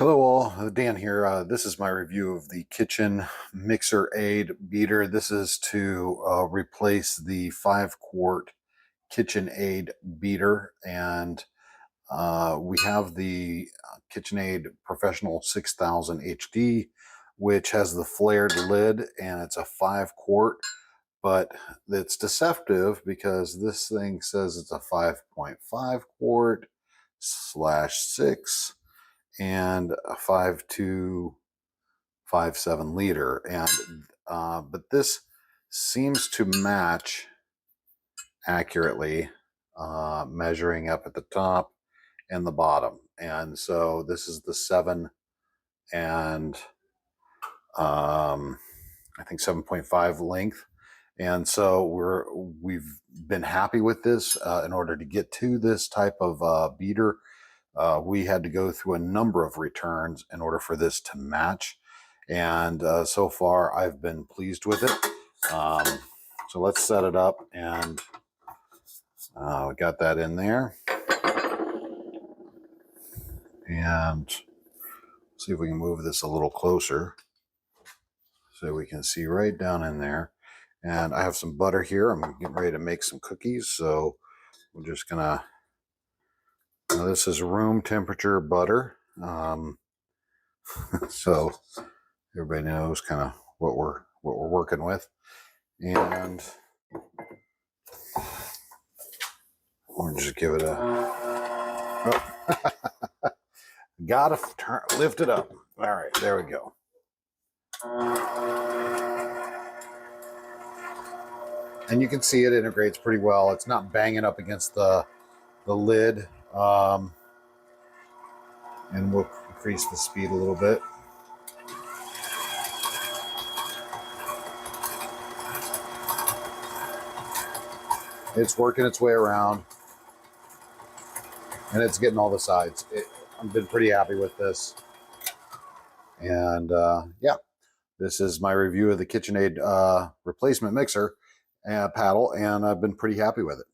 Hello all, Dan here. This is my review of the Kitchen Mixer Aid beater. This is to replace the 5-quart KitchenAid beater, and we have the KitchenAid Professional 6000 HD, which has the flared lid, and it's a 5-quart, but it's deceptive because this thing says it's a 5.5 quart slash 6 and a 5.257 liter, and but this seems to match accurately, measuring up at the top and the bottom. And so this is the 7 and I think 7.5 length. And so we've been happy with this. In order to get to this type of beater, we had to go through a number of returns in order for this to match. And so far, I've been pleased with it. So let's set it up, and we got that in there. And see if we can move this a little closer so we can see right down in there. And I have some butter here. I'm getting ready to make some cookies. So we're just gonna, this is room temperature butter. So everybody knows kind of what we're working with. And we'll just give it a, oh. Gotta lift it up. All right, there we go. And you can see it integrates pretty well. It's not banging up against the lid. And we'll increase the speed a little bit. It's working its way around, and it's getting all the sides. I've been pretty happy with this. And yeah, this is my review of the KitchenAid replacement mixer paddle, and I've been pretty happy with it.